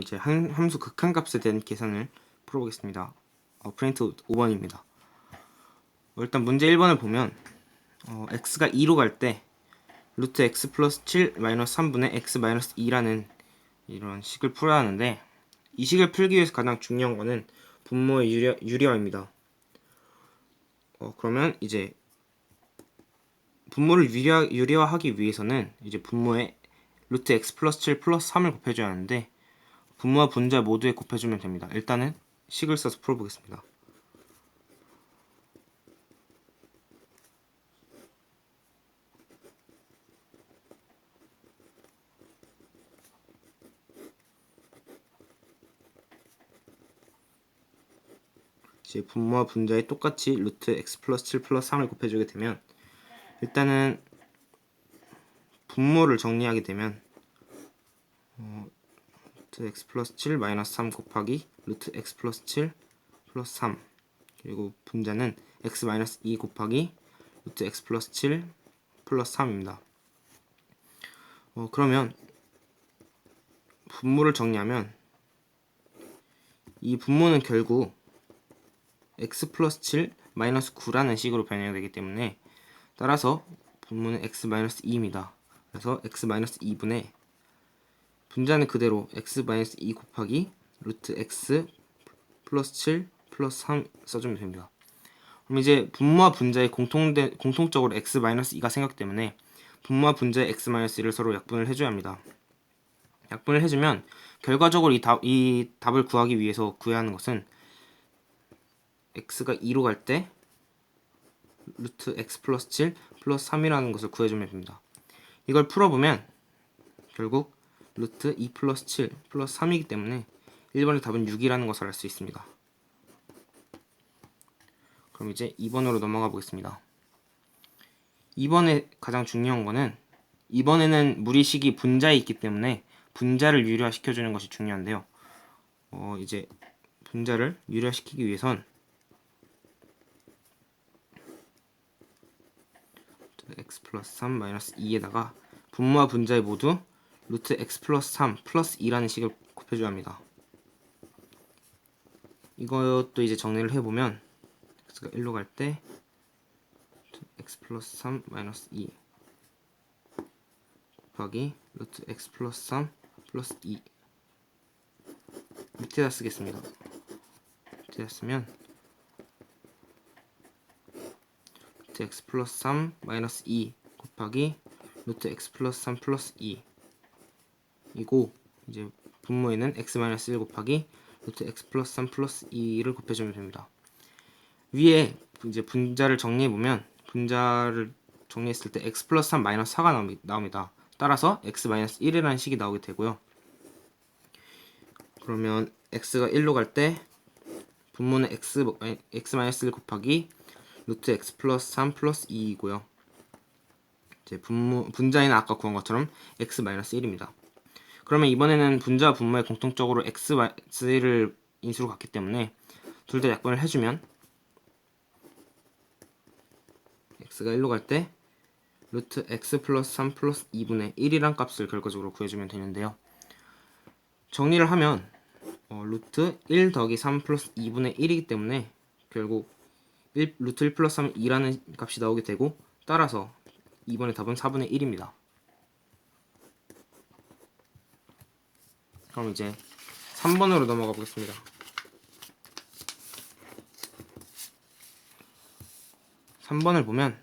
이제 함수 극한값에 대한 계산을 풀어보겠습니다. 프린트 5번입니다. 일단 문제 1번을 보면 x가 2로 갈 때 루트 x 플러스 7 마이너스 3분의 x 마이너스 2라는 이런 식을 풀어야 하는데, 이 식을 풀기 위해서 가장 중요한 거는 분모의 유리화입니다. 그러면 이제 분모를 유리화하기 위해서는 이제 분모에 루트 x 플러스 7 플러스 3을 곱해줘야 하는데, 분모와 분자 모두에 곱해주면 됩니다. 일단은 식을 써서 풀어보겠습니다. 이제 분모와 분자에 똑같이 루트 x 플러스 7 플러스 3을 곱해주게 되면, 일단은 분모를 정리하게 되면 루트 x 플러스 7 마이너스 3 곱하기 루트 x 플러스 7 플러스 3, 그리고 분자는 x 마이너스 2 곱하기 루트 x 플러스 7 플러스 3입니다. 그러면 분모를 정리하면 이 분모는 결국 x 플러스 7 마이너스 9라는 식으로 변형되기 때문에, 따라서 분모는 x 마이너스 2입니다. 그래서 x 마이너스 2분의 분자는 그대로 x 마이너스 2 곱하기 루트 x 플러스 7 플러스 3 써주면 됩니다. 그럼 이제 분모와 분자의 공통적으로 x 마이너스 2가 생겼기 때문에 분모와 분자의 x 마이너스 2를 서로 약분을 해줘야 합니다. 약분을 해주면 결과적으로 이 답을 구하기 위해서 구해야 하는 것은 x가 2로 갈 때 루트 x 플러스 7 플러스 3이라는 것을 구해주면 됩니다. 이걸 풀어보면 결국 루트 2 플러스 7 플러스 3이기 때문에 1번의 답은 6이라는 것을 알 수 있습니다. 그럼 이제 2번으로 넘어가 보겠습니다. 2번에 가장 중요한 거는, 이번에는 무리식이 분자에 있기 때문에 분자를 유리화시켜주는 것이 중요한데요. 이제 분자를 유리화시키기 위해선 x 플러스 3 마이너스 2에다가 분모와 분자에 모두 루트 x 플러스 3 플러스 2라는 식을 곱해줘야 합니다. 이것도 이제 정리를 해보면 x가 1로 갈 때 x 플러스 3 마이너스 2 곱하기 루트 x 플러스 3 플러스 2, 밑에다 쓰겠습니다. 밑에다 쓰면 루트 x 플러스 3 마이너스 2 곱하기 루트 x 플러스 3 플러스 2 이고, 이제 분모에는 x 마이너스 1 곱하기 루트 x 플러스 3 플러스 2를 곱해주면 됩니다. 위에 이제 분자를 정리해보면, 분자를 정리했을 때 x 플러스 3 마이너스 4가 나옵니다. 따라서 x 마이너스 1이라는 식이 나오게 되고요. 그러면 x가 1로 갈 때 분모는 x 마이너스 1 곱하기 루트 x 플러스 3 플러스 2이고요. 이제 분자에는 아까 구한 것처럼 x 마이너스 1입니다. 그러면 이번에는 분자와 분모에 공통적으로 x를 인수로 갔기 때문에 둘 다 약분을 해주면 x가 1로 갈 때 루트 x 플러스 3 플러스 2분의 1이란 값을 결과적으로 구해주면 되는데요. 정리를 하면 루트 1 더하기 3 플러스 2분의 1이기 때문에 결국 루트 1 플러스 3은 2라는 값이 나오게 되고, 따라서 이번의 답은 4분의 1입니다. 그럼 이제 3번으로 넘어가 보겠습니다. 3번을 보면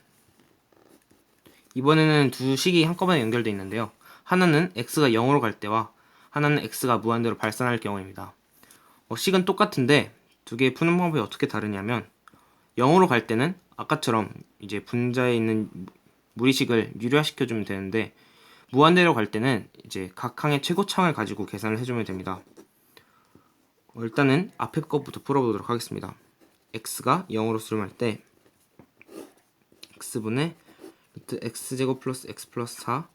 이번에는 두 식이 한꺼번에 연결되어 있는데요. 하나는 x가 0으로 갈 때와 하나는 x가 무한대로 발산할 경우입니다. 식은 똑같은데 두 개의 푸는 방법이 어떻게 다르냐면, 0으로 갈 때는 아까처럼 이제 분자에 있는 무리식을 유리화시켜주면 되는데, 무한대로 갈 때는 이제 각 항의 최고차항을 가지고 계산을 해주면 됩니다. 일단은 앞에 것부터 풀어보도록 하겠습니다. x가 0으로 수렴할 때 x분의 루트 x제곱 플러스 x 플러스 4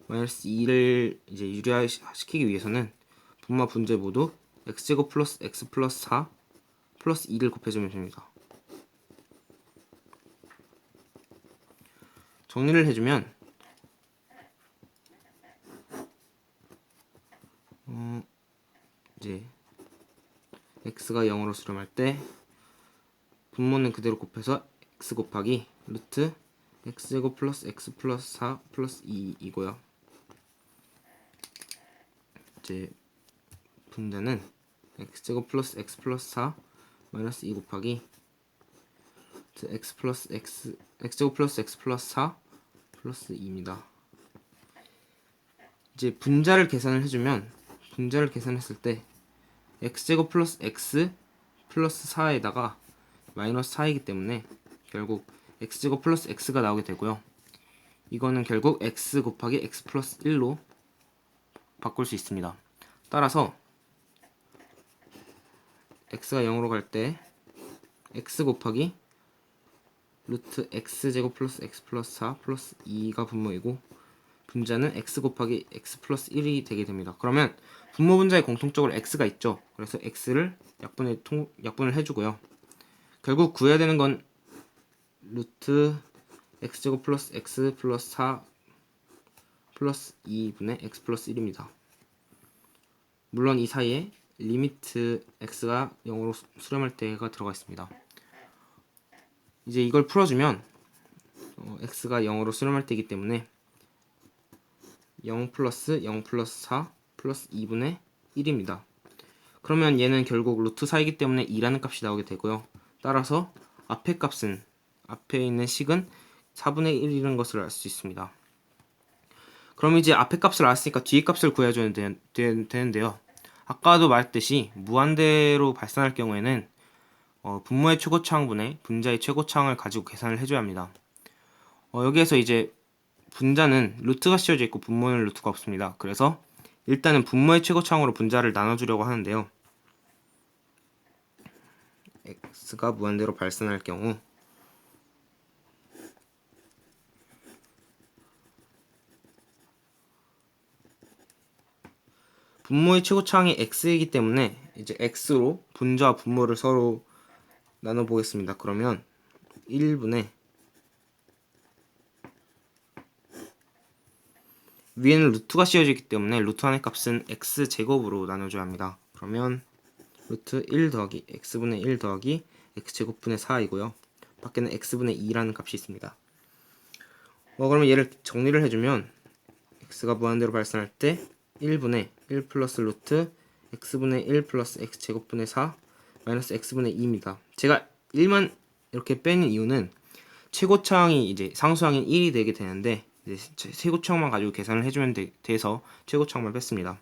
마이너스 2를 이제 유리화시키기 위해서는 분모와 분자 모두 x제곱 플러스 x 플러스 4 플러스 2를 곱해주면 됩니다. 정리를 해주면 이제 x가 0으로 수렴할 때 분모는 그대로 곱해서 x 곱하기 루트 x제곱 플러스 x 플러스 4 플러스 2이고요. 이제 분자는 x제곱 플러스 x 플러스 4 마이너스 2 곱하기 x 플러스 x제곱 플러스 x 플러스 4 플러스 2입니다. 이제 분자를 계산했을 때 x제곱 플러스 x 플러스 4에다가 마이너스 4이기 때문에 결국 x제곱 플러스 x가 나오게 되고요. 이거는 결국 x 곱하기 x 플러스 1로 바꿀 수 있습니다. 따라서 x가 0으로 갈 때 x 곱하기 루트 x제곱 플러스 x 플러스 4 플러스 2가 분모이고 분자는 x 곱하기 x 플러스 1이 되게 됩니다. 그러면 분모 분자에 공통적으로 x가 있죠. 그래서 x를 약분을 해주고요. 결국 구해야 되는 건 루트 x제곱 플러스 x 플러스 4 플러스 2분의 x 플러스 1입니다. 물론 이 사이에 리미트 x가 0으로 수렴할 때가 들어가 있습니다. 이제 이걸 풀어주면 x가 0으로 수렴할 때이기 때문에 0 플러스 0 플러스 4 플러스 2분의 1입니다. 그러면 얘는 결국 루트 4이기 때문에 2라는 값이 나오게 되고요. 따라서 앞에 있는 식은 4분의 1이라는 것을 알 수 있습니다. 그럼 이제 앞에 값을 알았으니까 뒤에 값을 구해줘야 되는데요. 아까도 말했듯이 무한대로 발산할 경우에는 분모의 최고차항분의 분자의 최고차항을 가지고 계산을 해줘야 합니다. 여기에서 이제 분자는 루트가 씌워져 있고 분모는 루트가 없습니다. 그래서 일단은 분모의 최고차항으로 분자를 나눠주려고 하는데요. x가 무한대로 발산할 경우 분모의 최고차항이 x이기 때문에 이제 x로 분자와 분모를 서로 나눠 보겠습니다. 그러면 1분의 위에는 루트가 씌워지기 때문에 루트 안의 값은 x제곱으로 나눠줘야 합니다. 그러면 루트 1 더하기 x분의 1 더하기 x제곱분의 4이고요. 밖에는 x분의 2라는 값이 있습니다. 그러면 얘를 정리를 해주면 x가 무한대로 발산할 때 1분의 1 플러스 루트 x분의 1 플러스 x제곱분의 4 마이너스 x분의 2입니다. 제가 1만 이렇게 빼는 이유는 최고차항이 이제 상수항인 1이 되게 되는데 이제 최고차항만 가지고 계산을 해주면 돼서 최고차항만 뺐습니다.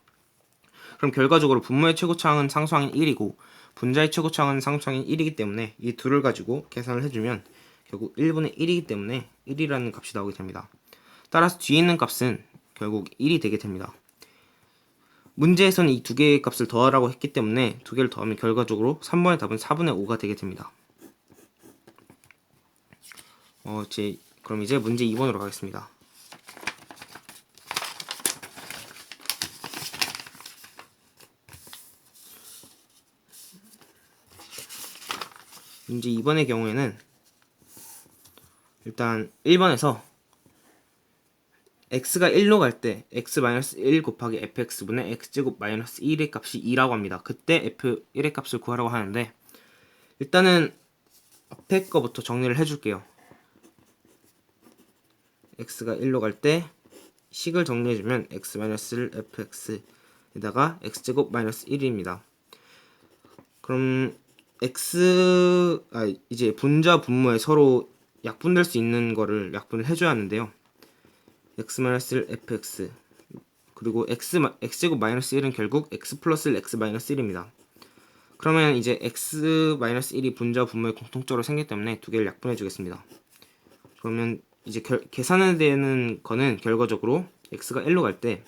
그럼 결과적으로 분모의 최고차항은 상수항인 1이고 분자의 최고차항은 상수항인 1이기 때문에 이 둘을 가지고 계산을 해주면 결국 1분의 1이기 때문에 1이라는 값이 나오게 됩니다. 따라서 뒤에 있는 값은 결국 1이 되게 됩니다. 문제에서는 이 두 개의 값을 더하라고 했기 때문에 두 개를 더하면 결과적으로 3번의 답은 4분의 5가 되게 됩니다. 그럼 이제 문제 2번으로 가겠습니다. 문제 2번의 경우에는 일단 1번에서 x가 1로 갈 때 x-1 곱하기 fx분의 x제곱 마이너스 1의 값이 2라고 합니다. 그때 f1의 값을 구하라고 하는데 일단은 앞에 거부터 정리를 해줄게요. x가 1로 갈 때 식을 정리해주면 x-1 fx에다가 x제곱 마이너스 1입니다. 그럼 이제 분자 분모에 서로 약분될 수 있는 거를 약분을 해줘야 하는데요. x-1 fx 그리고 x제곱 마이너스 1은 결국 x 플러스 1 x 마이너스 1입니다. 그러면 이제 x 마이너스 1이 분자 분모의 공통적으로 생기기 때문에 두 개를 약분해 주겠습니다. 그러면 이제 계산해야 되는 거는 결과적으로 x가 1로 갈 때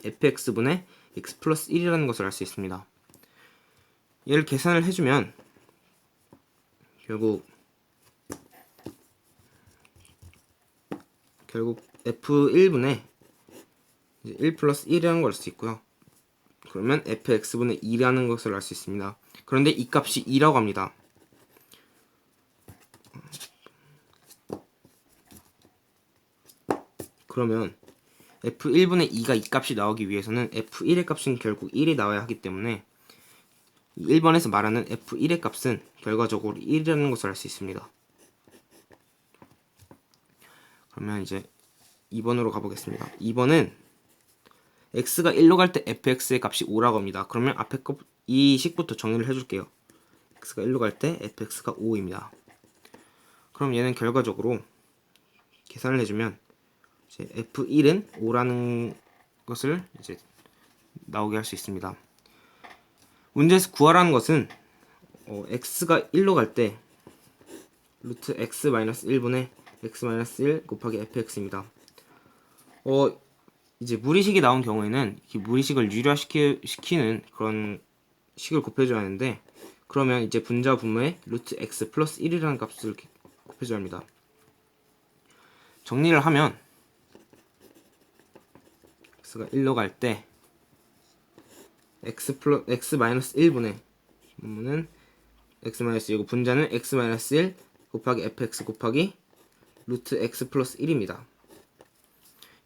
fx분의 x 플러스 1이라는 것을 알 수 있습니다. 얘를 계산을 해주면 결국 f1분의 1 플러스 1이라는 걸 알 수 있고요. 그러면 fx분의 2라는 것을 알 수 있습니다. 그런데 이 값이 2라고 합니다. 그러면 f1분의 2가 이 값이 나오기 위해서는 f1의 값은 결국 1이 나와야 하기 때문에 1번에서 말하는 f1의 값은 결과적으로 1이라는 것을 알 수 있습니다. 그러면 이제 2번으로 가보겠습니다. 2번은 x가 1로 갈 때 fx의 값이 5라고 합니다. 그러면 앞에 이 식부터 정리를 해줄게요. x가 1로 갈 때 fx가 5입니다. 그럼 얘는 결과적으로 계산을 해주면 이제 f1은 5라는 것을 이제 나오게 할 수 있습니다. 문제에서 구하라는 것은 x가 1로 갈 때 루트 x-1분의 x-1 곱하기 fx입니다. 이제 무리식이 나온 경우에는 이 무리식을 유리화시키는 그런 식을 곱해줘야 하는데, 그러면 이제 분자와 분모에 루트 x 플러스 1이라는 값을 곱해줘야 합니다. 정리를 하면 x가 1로 갈 때 x-1분의 분모는 x-1이고 분자는 x-1 곱하기 fx 곱하기 루트 x 플러스 1입니다.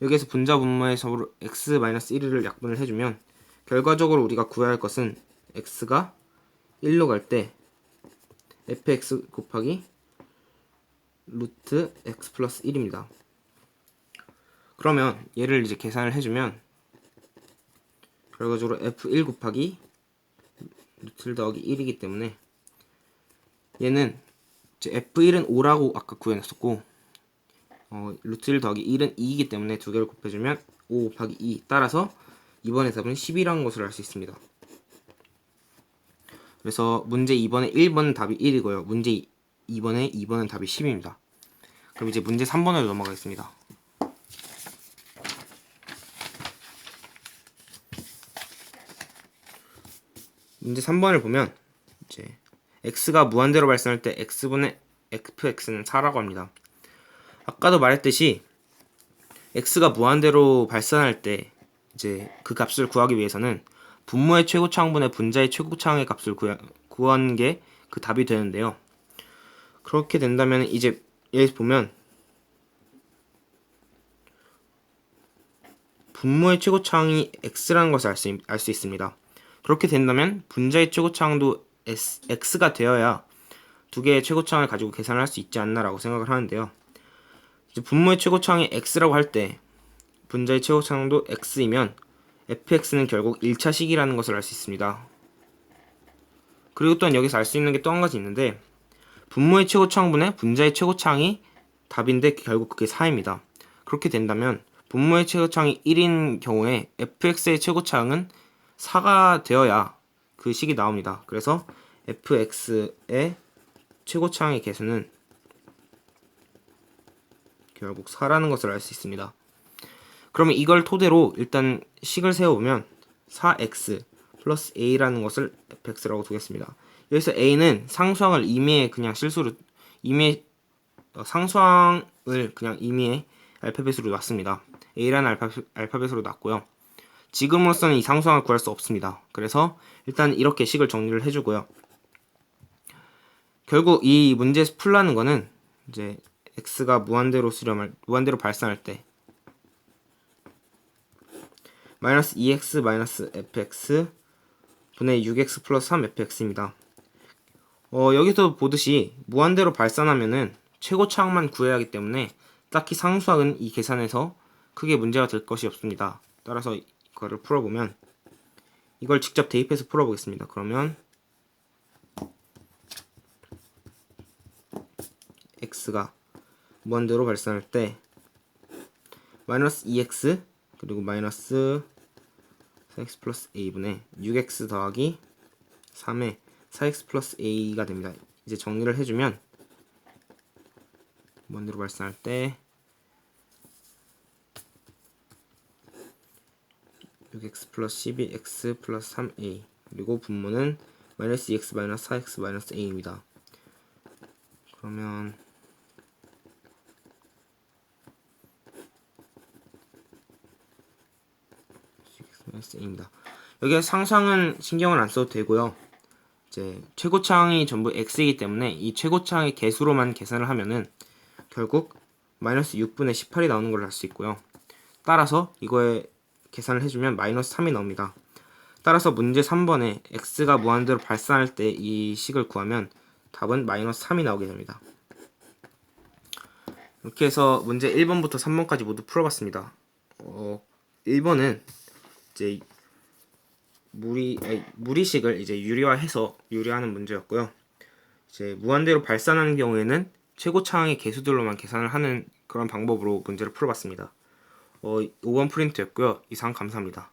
여기에서 분자 분모의 서로 x-1을 약분을 해주면 결과적으로 우리가 구해야 할 것은 x가 1로 갈 때 fx 곱하기 루트 x 플러스 1입니다. 그러면 얘를 이제 계산을 해주면 결과적으로 f1 곱하기 루트 1 더하기 1이기 때문에 얘는 이제 f1은 5라고 아까 구해놨었고 루트 1 더하기 1은 2이기 때문에 두 개를 곱해주면 5 곱하기 2, 따라서 이번의 답은 10이라는 것을 알 수 있습니다. 그래서 문제 2번에 1번은 답이 1이고요. 문제 2번은 답이 10입니다. 그럼 이제 문제 3번으로 넘어가겠습니다. 문제 3번을 보면 이제 x가 무한대로 발생할 때 x분의 fx는 4라고 합니다. 아까도 말했듯이 x가 무한대로 발산할 때 이제 그 값을 구하기 위해서는 분모의 최고차항분의 분자의 최고차항의 값을 구하는 게 그 답이 되는데요. 그렇게 된다면 이제 여기서 보면 분모의 최고차항이 x라는 것을 알 수 있습니다. 그렇게 된다면 분자의 최고차항도 x가 되어야 두 개의 최고차항을 가지고 계산을 할 수 있지 않나라고 생각을 하는데요. 이제 분모의 최고차항이 x라고 할 때 분자의 최고차항도 x이면 fx는 결국 1차식이라는 것을 알 수 있습니다. 그리고 또한 여기서 알 수 있는 게 또 한 가지 있는데, 분모의 최고차항분의 분자의 최고차항이 답인데 결국 그게 4입니다. 그렇게 된다면 분모의 최고차항이 1인 경우에 fx의 최고차항은 4가 되어야 그 식이 나옵니다. 그래서 fx의 최고차항의 개수는 결국 4라는 것을 알 수 있습니다. 그러면 이걸 토대로 일단 식을 세워보면 4x 플러스 a라는 것을 fx라고 두겠습니다. 여기서 a는 상수항을 임의의 그냥 실수로 상수항을 그냥 임의의 알파벳으로 놨습니다. a라는 알파벳으로 놨고요. 지금으로서는 이 상수항을 구할 수 없습니다. 그래서 일단 이렇게 식을 정리를 해주고요. 결국 이 문제에서 풀라는 거는 이제 x가 무한대로 발산할 때 마이너스 2x 마이너스 fx 분의 6x 플러스 3fx입니다. 여기서 보듯이 무한대로 발산하면은 최고차항만 구해야 하기 때문에 딱히 상수항은 이 계산에서 크게 문제가 될 것이 없습니다. 따라서 이거를 풀어보면 이걸 직접 대입해서 풀어보겠습니다. 그러면 x가 무한대로 발산할 때 마이너스 2x 그리고 마이너스 4x 플러스 a분의 6x 더하기 3의 4x 플러스 a가 됩니다. 이제 정리를 해주면 무한대로 발산할 때 6x 플러스 12x 플러스 3a 그리고 분모는 마이너스 2x 마이너스 4x 마이너스 a입니다. 그러면 a입니다. 여기에 상수항은 신경을 안 써도 되고요. 이제 최고차항이 전부 x이기 때문에 이 최고차항의 개수로만 계산을 하면은 결국 마이너스 6분의 18이 나오는 걸 알 수 있고요. 따라서 이거에 계산을 해주면 마이너스 3이 나옵니다. 따라서 문제 3번에 x가 무한대로 발산할 때 이 식을 구하면 답은 마이너스 3이 나오게 됩니다. 이렇게 해서 문제 1번부터 3번까지 모두 풀어봤습니다. 1번은 이제 무리식을 이제 유리화해서 유리하는 문제였고요. 이제 무한대로 발산하는 경우에는 최고차항의 개수들로만 계산을 하는 그런 방법으로 문제를 풀어봤습니다. 5번 프린트였고요. 이상 감사합니다.